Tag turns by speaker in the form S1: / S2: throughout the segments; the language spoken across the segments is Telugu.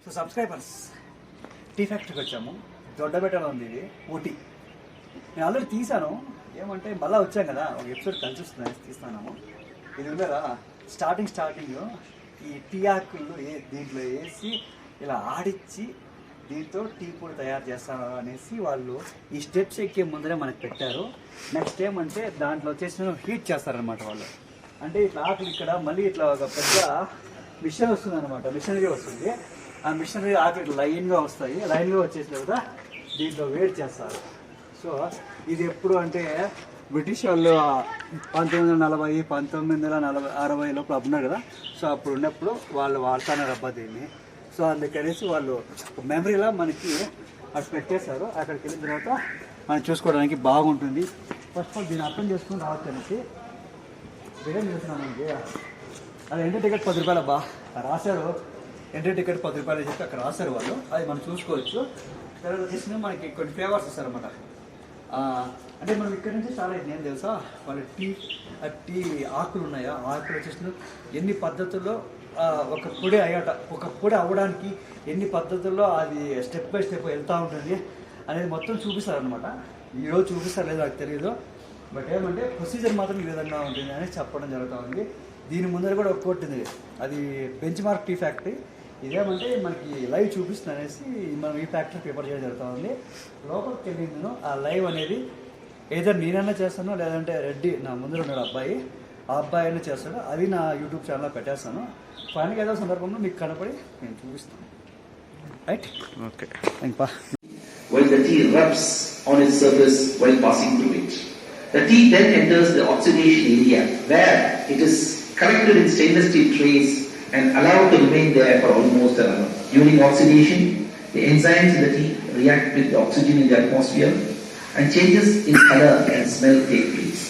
S1: సో సబ్స్క్రైబర్స్ టీ ఫ్యాక్టరీకి వచ్చాము. దొడ్డబెట్టలో ఉంది ఇది, ఊటీ. నేను ఆల్రెడీ తీసాను, ఏమంటే మళ్ళీ వచ్చాం కదా, ఒక ఎపిసోడ్ కలిసి తీస్తున్నాము. ఇది ఉండరా స్టార్టింగ్ ఈ టీ ఆకులు దీంట్లో వేసి ఇలా ఆడిచ్చి దీంతో టీ పొడి తయారు చేస్తాను అనేసి వాళ్ళు ఈ స్టెప్స్ ఎక్కే ముందరే మనకు పెట్టారు. నెక్స్ట్ ఏమంటే దాంట్లో వచ్చేసి హీట్ చేస్తారనమాట వాళ్ళు. అంటే ఇట్లా ఆకులు ఇక్కడ మళ్ళీ ఇట్లా ఒక పెద్ద మిషన్ వస్తుంది అనమాట, మిషనరీ వస్తుంది. ఆ మిషనరీ ఆకులు లైన్గా వస్తాయి, లైన్గా వచ్చేసిన తర్వాత దీంట్లో వేడి చేస్తారు. సో ఇది ఎప్పుడు అంటే బ్రిటిష్ వాళ్ళు 1940 1960 లోపల అప్పున్నారు కదా. సో అప్పుడు ఉన్నప్పుడు వాళ్ళు వాడతానే రబ్బా దీన్ని. సో అందుకనేసి వాళ్ళు మెమరీలా మనకి అటు పెట్టేశారు. అక్కడికి వెళ్ళిన తర్వాత మనం చూసుకోవడానికి బాగుంటుంది. ఫస్ట్ ఆఫ్ ఆల్ దీన్ని అర్థం చేసుకుని రావచ్చు అనేసి బిర్యానీ చేస్తున్నామండి. అది ఎంట్రీ టికెట్ 10 రూపాయలు అబ్బా రాశారు. ఎంట్రీ టికెట్ 10 రూపాయలు చెప్పి అక్కడ రాశారు వాళ్ళు, అది మనం చూసుకోవచ్చు. తర్వాత చేసిన మనకి కొన్ని ఫ్లేవర్స్ ఇస్తారన్నమాట. అంటే మనం ఇక్కడ నుంచి స్టార్ట్ అయింది ఏం తెలుసా, వాళ్ళ టీ ఆకులు ఉన్నాయా, ఆకులు వచ్చేసిన ఎన్ని పద్ధతుల్లో ఒక పొడి అవ్వడానికి ఎన్ని పద్ధతుల్లో అది స్టెప్ బై స్టెప్ వెళ్తూ ఉంటుంది అనేది మొత్తం చూపిస్తారనమాట. ఈరోజు చూపిస్తారు లేదు నాకు తెలియదు, బట్ ఏమంటే ప్రొసీజర్ మాత్రం ఈ విధంగా ఉంటుంది అని చెప్పడం జరుగుతూ ఉంది. దీని ముందర కూడా ఒక కోట్ ఉంది, అది బెంచ్ మార్క్ టీ ఫ్యాక్టరీ. ఇదేమంటే మనకి లైవ్ చూపిస్తుంది అనేసి మనం ఈ ఫ్యాక్టరీ ప్రిపేర్ చేయడం జరుగుతూ ఉంది. లోపలికి వెళ్ళిందను ఆ లైవ్ అనేది ఏదైనా నేనైనా చేస్తాను, లేదంటే రెడ్డి నా ముందర ఉన్నాడు అబ్బాయి, ఆ అబ్బాయి అయినా చేస్తాడు. అది నా యూట్యూబ్ ఛానల్లో పెట్టేస్తాను. ఫైనల్గా ఏదో సందర్భంలో మీకు కనపడి నేను చూపిస్తాను. రైట్, ఓకే, ఇంకా
S2: while the tea rubs on its surface while passing through it. The tea then enters the oxidation area where it is collected in stainless steel trays and allowed to remain there for almost an hour. During oxidation, the enzymes in the tea react with the oxygen in the atmosphere and changes in color and smell take place.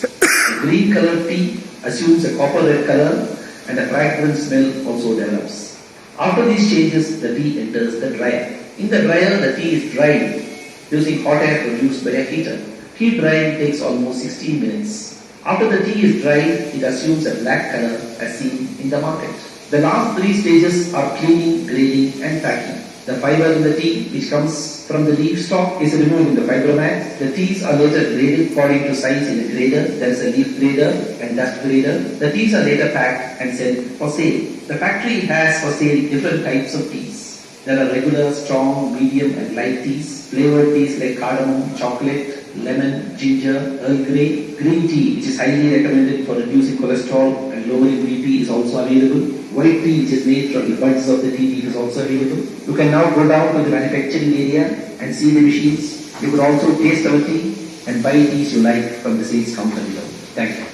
S2: The green colored tea assumes a copper red color and a fragrant smell also develops. After these changes, the tea enters the dryer. In the dryer, the tea is dried using hot air produced by a heater. Heat drying takes almost 16 minutes. After the tea is dried, it assumes a black color as seen in the market. The last 3 stages are cleaning, grading and packing. The fiber in the tea, which comes from the leaf stalk, is removed in the fiber mat. The teas are later graded according to size in a grader. There is a leaf grader and dust grader. The teas are later packed and sent for sale. The factory has for sale different types of teas. There are regular, strong, medium and light teas. Flavored teas like cardamom, chocolate, lemon, ginger, Earl Grey. Green tea, which is highly recommended for reducing cholesterol and lowering BP, is also available. White tea, which is made from the buds of the tea leaf, is also available. You can now go down to the manufacturing area and see the machines. You could also taste our tea and buy teas you like from the sales counter below. Thank you.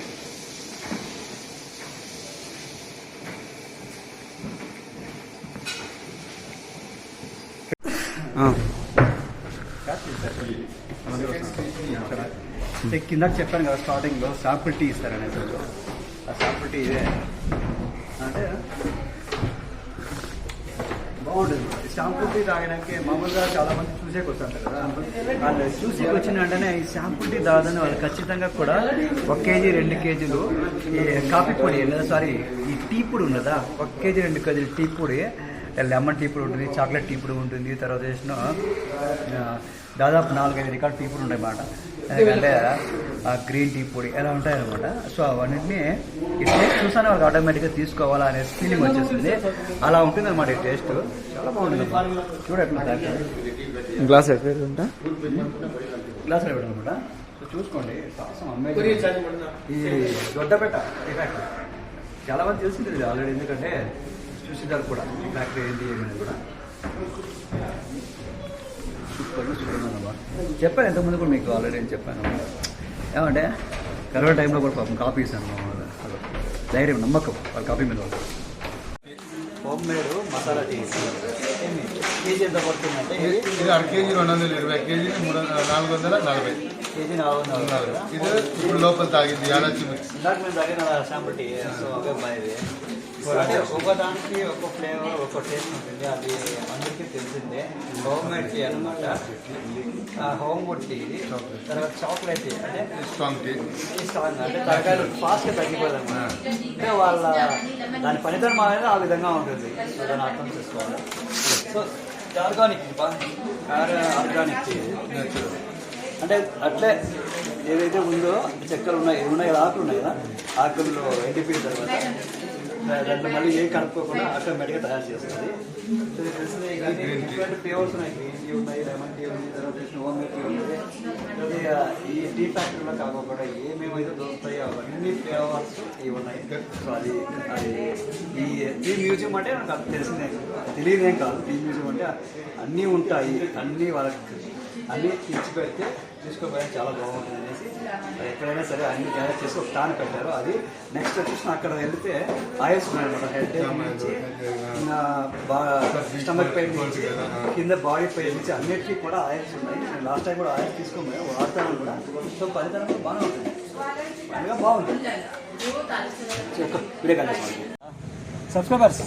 S1: కిందకి చెప్పాను కదా స్టార్టింగ్లో శాంపుల్ టీ ఇస్తారనేది. ఆ శాంపుల్ టీ ఇదే అంటే బాగుంటుంది. శాంపుల్ టీ తాగడానికి మామూలుగా చాలా మంది చూసేకి వస్తుంటారు కదా, వాళ్ళు చూసేకి వచ్చిన వెంటనే ఈ శాంపుల్ టీ తాగదని వాళ్ళు ఖచ్చితంగా కూడా 1 కేజీ 2 కేజీలు ఈ కాఫీ పొడి సారీ ఈ టీ పొడి ఉన్నదా, 1 కేజీ 2 కేజీలు టీ పొడి, లెమన్ టీ పొడి ఉంటుంది, చాక్లెట్ టీ పొడి ఉంటుంది, తర్వాత చేసిన దాదాపు 4-5 రకాల టీ పొడి ఉంటాయి అన్నమాట. ఎందుకంటే గ్రీన్ టీ పొడి ఎలా ఉంటాయన్నమాట. సో అవన్నింటినీ ఈ టేస్ట్ చూసానే వాళ్ళకి ఆటోమేటిక్గా తీసుకోవాలా అనే ఫీలింగ్ వచ్చేస్తుంది. అలా ఉంటుంది అనమాట ఈ టేస్ట్, చాలా బాగుంటుంది. చూడండి
S3: గ్లాస్ ఎక్కడ
S1: గ్లాస్ అనమాట. సో చూసుకోండి, ఈ దొడ్డబెట్ట టీ ఫ్యాక్టరీ చాలా మంది తెలుసుకుంటుంది ఆల్రెడీ, ఎందుకంటే చూసేదారు కూడా ఈ ఫ్యాక్టరీ ఏంటి ఏమైనా కూడా చెప్పాను. ఎంతమంది కూడా మీకు ఆల్రెడీ అని చెప్పాను. ఏమంటే కరోనా టైంలో కూడా పాపం కాఫీ ఇస్తాను. ధైర్యం, నమ్మకం వాళ్ళ కాఫీ మీద. Home made masala tea kg ఎంత పడుతుందంటే
S3: ఇది 1/2 కేజీ 220, కేజీ 440,
S1: కేజీ 440.
S3: ఇది ఇప్పుడు లోపల తాగింది
S1: ఇందాక మేము తాగిన శాంపుల్ టీ. సో అవే బాగా అంటే ఒక్కొక్కదానికి ఒక్కో ఫ్లేవర్ ఒక్కో టేస్ట్ ఉంటుంది, అది అందరికీ తెలిసిందే. హోమ్ మేడ్ టీ అనమాట, హోమ్ వుడ్ టీ. తర్వాత చాక్లెట్ టీ అంటే స్ట్రాంగ్ అంటే తరగాలు ఫాస్ట్గా తగ్గిపోదు అనమాట. అంటే వాళ్ళ దాని పనితనం అనేది ఆ విధంగా ఉంటుంది. సో దాన్ని అర్థం చేసుకోవాలి. సో ఆర్గానిక్ ఆర్గానిక్ అంటే అట్లే ఏదైతే ఉందో చెక్కలు ఉన్నాయి కదా, ఆకులు ఉన్నాయి కదా, ఆకుల్లో ఎండిపోయిన తర్వాత దాంట్లో మళ్ళీ ఏం కలుపుకోకుండా ఆటోమేటిక్గా తయారు చేస్తుంది. డిఫరెంట్ ఫ్లేవర్స్ ఉన్నాయి, గ్రీన్ టీ ఉన్నాయి, లెమన్ టీ ఉంది, తర్వాత హోమ్ మేడ్ టీ ఉంది. ఈ టీ ఫ్యాక్టరీలో కాకుండా ఏమేమైతే దొరుకుతాయో అవన్నీ ఫ్లేవర్స్ ఇవి ఉన్నాయి. సో అది ఈ టీ మ్యూజియం అంటే నాకు అది తెలియదేం కాదు. టీ మ్యూజియం అంటే అన్నీ ఉంటాయి, అన్నీ వాళ్ళకి అన్నీ ఇచ్చి పెడితే తీసుకోపోయాక చాలా బాగుంటుంది అనేసి ఎక్కడైనా సరే అన్ని గ్యాదర్ చేసి ఒక తాను పెట్టారు. అది నెక్స్ట్ వచ్చేసి అక్కడ వెళ్తే ఆయిల్స్ ఉన్నాయన్నమాట. హెడ్ నుంచి స్టమక్ పెయిన్ నుంచి కింద బాడీ పెయిన్ నుంచి అన్నిటికీ కూడా ఆయిల్స్ ఉన్నాయి. నేను లాస్ట్ టైం కూడా ఆయిల్స్ తీసుకోమని వాడతాను కూడా. సో ఫలితం కూడా బాగానే ఉంటుంది, అందుగా బాగుంటుంది. Subscribers,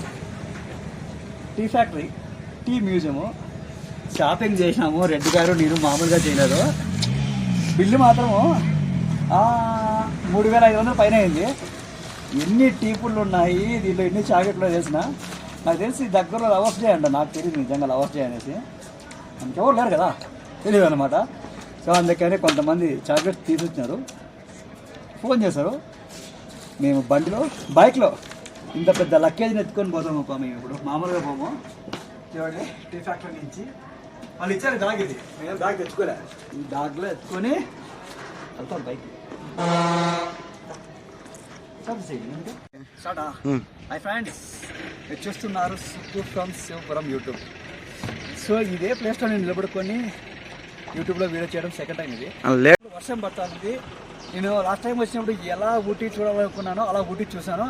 S1: tea factory, tea museum shopping చేసినాము. రెడ్డి గారు నేను మామూలుగా చేయలేదు. బిల్లు మాత్రము 3,500 పైన అయింది. ఎన్ని టీ పుళ్ళు ఉన్నాయి దీంట్లో, ఎన్ని చాకెట్లు వేసిన నాకు తెలిసి దగ్గరలో లవర్స్ డే అంట. నాకు తెలియదు నిజంగా లవర్స్ డే అనేసి, ఇంకెవరు లేరు కదా, తెలియదు అనమాట. సో అందుకని కొంతమంది చాక్లెట్స్ తీసుకొచ్చినారు, ఫోన్ చేశారు. మేము బైక్లో ఇంత పెద్ద లగేజ్ని ఎత్తుకొని పోతాము. మేము ఇప్పుడు మామూలుగా పోము. చూడండి, టీ ఫ్యాక్టరీ నుంచి వాళ్ళు ఇచ్చారు బ్యాగ్. ఇది మేము బ్యాగ్ తెచ్చుకోలే, ఈ బ్యాగ్లో ఎత్తుకొని వెళ్తాం బైక్. హై ఫ్రెండ్స్, మీరు చూస్తున్నారు Sukku from Sivapuram YouTube. So ఇదే ప్లేస్లో నేను నిలబడుకొని యూట్యూబ్లో వీడియో చేయడం సెకండ్ టైం. ఇది వర్షం పడుతుంది. నేను లాస్ట్ టైం వచ్చినప్పుడు ఎలా ఊటీ చూడాలనుకున్నానో అలా ఊటీ చూసాను.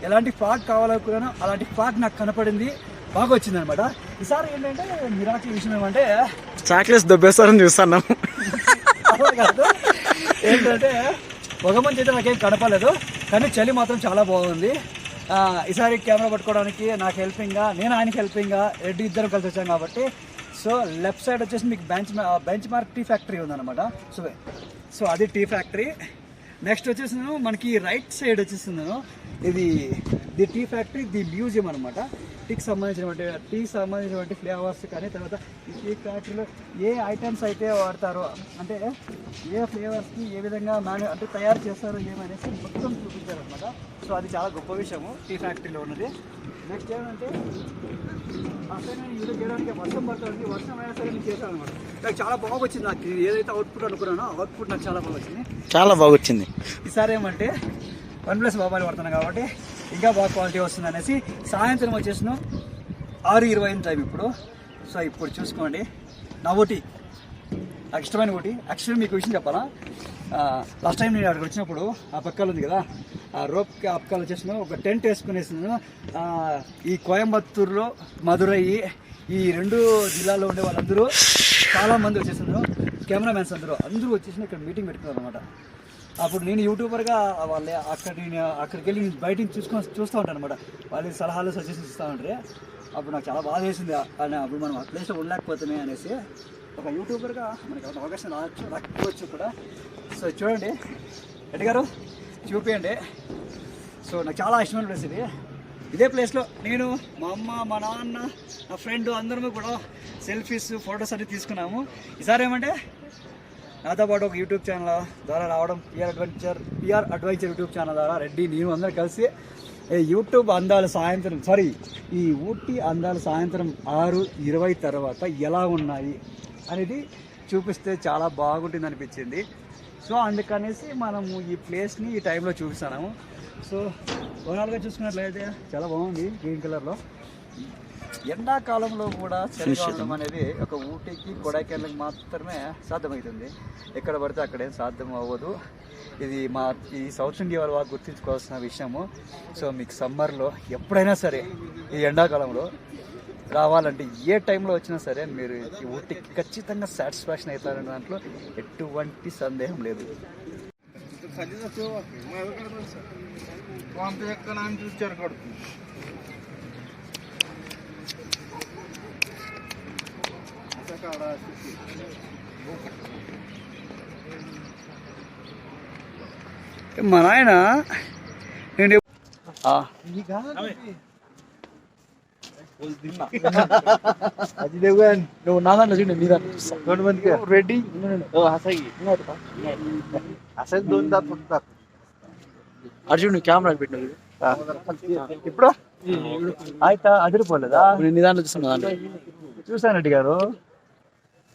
S1: ఎలాంటి ఫాగ్ కావాలనుకున్నానో అలాంటి ఫాగ్ నాకు కనపడింది, బాగా వచ్చింది అనమాట. ఈసారి ఏంటంటే మిరాకిల్ విషయం ఏమంటే
S4: చాక్లెట్స్ దొబ్బేస్తారని చూస్తున్నాం.
S1: కాదు, ఏంటంటే పొగమంచి అయితే నాకేం కనపడలేదు, కానీ చలి మాత్రం చాలా బాగుంది. ఈసారి కెమెరా పట్టుకోవడానికి నాకు హెల్పింగ్గా, నేను ఆయనకి హెల్పింగ్గా, రెడ్డి ఇద్దరు కలిసి వచ్చాం కాబట్టి. సో లెఫ్ట్ సైడ్ వచ్చేసి మీకు బెంచ్ మార్క్ టీ ఫ్యాక్టరీ ఉందన్నమాట. సో అది టీ ఫ్యాక్టరీ. నెక్స్ట్ వచ్చేసి మనకి రైట్ సైడ్ వచ్చేసింది ఇది టీ ఫ్యాక్టరీ, ది మ్యూజియం అనమాట. టీకి సంబంధించినటువంటి ఫ్లేవర్స్ కానీ, తర్వాత ఈ టీ ఫ్యాక్టరీలో ఏ ఐటమ్స్ అయితే వాడతారో, అంటే ఏ ఫ్లేవర్స్కి ఏ విధంగా అంటే తయారు చేస్తారో ఏమనేసి మొత్తం చూపించారనమాట. సో అది చాలా గొప్ప విషయము టీ ఫ్యాక్టరీలో ఉన్నది. నెక్స్ట్ ఏంటంటే అసలు నేను యూజ్ చేయడానికి వర్షం పడుతుంది, వర్షం అయినా సరే నేను చేశాను అనమాట. నాకు చాలా బాగా వచ్చింది. నాకు ఏదైతే అవుట్పుట్ అనుకున్నానో అవుట్పుట్ నాకు చాలా బాగా వచ్చింది,
S4: చాలా బాగా వచ్చింది.
S1: ఈసారి ఏమంటే OnePlus మొబైల్ పడుతున్నాను కాబట్టి ఇంకా బాగా క్వాలిటీ వస్తుంది అనేసి సాయంత్రం వచ్చేసినాం. 6:20 టైం ఇప్పుడు. సో ఇప్పుడు చూసుకోండి నా ఊటీ, నాకు ఇష్టమైన ఊటీ. యాక్చువల్లీ మీకు విషయం చెప్పాలా, లాస్ట్ టైం నేను అక్కడికి వచ్చినప్పుడు ఆ పక్కలు ఉంది కదా, ఆ రోప్కి ఆ పక్కలు వచ్చేసినా ఒక టెంట్ వేసుకునేసినాను. ఈ కోయంబత్తూరులో, మదురై, ఈ 2 జిల్లాల్లో ఉండే వాళ్ళందరూ చాలామంది వచ్చేసినారు. కెమెరామెన్స్ అందరూ వచ్చేసిన ఇక్కడ మీటింగ్ పెట్టుకున్నారు అనమాట. అప్పుడు నేను యూట్యూబర్గా వాళ్ళే అక్కడికి వెళ్ళి బయటికి చూస్తూ ఉంటాను అనమాట. వాళ్ళ సలహాలు సజెషన్స్ ఇస్తూ ఉంటారు. అప్పుడు నాకు చాలా బాధ వేసింది, అప్పుడు మనం ఆ ప్లేస్లో ఉండలేకపోతున్నాయి అనేసి. ఒక యూట్యూబర్గా మనకి అవకాశం రాకపోవచ్చు కూడా. సో చూడండి రెడ్డి గారు, చూపించండి. సో నాకు చాలా ఇష్టమైన ప్లేస్ ఇది. ఇదే ప్లేస్లో నేను, మా అమ్మ, మా నాన్న, నా ఫ్రెండ్ అందరము కూడా సెల్ఫీస్, ఫొటోస్ అన్ని తీసుకున్నాము. ఈసారి ఏమంటే నాతో పాటు ఒక యూట్యూబ్ ఛానల్ ద్వారా రావడం, పిఆర్ అడ్వెంచర్ యూట్యూబ్ ఛానల్ ద్వారా రెడ్డి నేను అందరూ కలిసి యూట్యూబ్ అందాలు సాయంత్రం ఈ ఊటీ అందాలు సాయంత్రం 6:20 తర్వాత ఎలా ఉన్నాయి అనేది చూపిస్తే చాలా బాగుంటుంది అనిపించింది. సో అందుకనేసి మనము ఈ ప్లేస్ని ఈ టైంలో చూపిస్తున్నాము. సో ఓవరాల్గా చూసుకున్నట్లయితే చాలా బాగుంది, గ్రీన్ కలర్లో. ఎండాకాలంలో కూడా చలికాలం అనేది ఒక ఊటీకి, కొడైకెనాల్కి మాత్రమే సాధ్యమవుతుంది. ఎక్కడ పడితే అక్కడేం సాధ్యం అవ్వదు. ఇది ఈ సౌత్ ఇండియా వాళ్ళు బాగా గుర్తించుకోవాల్సిన విషయము. సో మీకు సమ్మర్లో ఎప్పుడైనా సరే ఈ ఎండాకాలంలో రావాలంటే ఏ టైంలో వచ్చినా సరే మీరు ఈ ఊటీకి ఖచ్చితంగా సాటిస్ఫాక్షన్ అవుతారనే దాంట్లో ఎటువంటి సందేహం లేదు. మా నాయన నేను నువ్వు నా దాంట్లో చూడండి నీ దాంట్లో చూస్తా రెడీ అర్జున్ కెమెరా పెట్టినది ఇప్పుడు అయితే అదిరిపోలేదా నేను నీ దాంట్లో చూస్తున్నా దాంట్లో చూసాను రెడ్డి గారు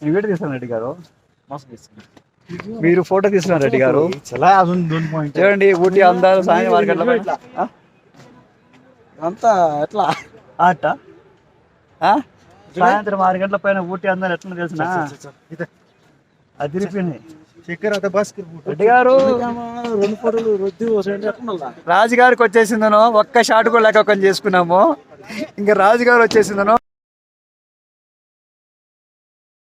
S1: నేను వీడియో తీస్తాను రెడ్డి గారు మీరు ఫోటో తీసుకున్నారు రెడ్డి గారు చూడండి ఊటీ అందాలు సాయం మార్కెట్లో అంతా ఎట్లా ఆట సాయంత్రం 6 గంటల పైన ఊటీ అందాలు ఎట్లా తెలిసిన అదిరిపోయినాయి రెడ్డి గారు రాజుగారికి వచ్చేసిందను ఒక్క షాట్ కూడా లేక చేసుకున్నాము ఇంకా రాజుగారు వచ్చేసిందను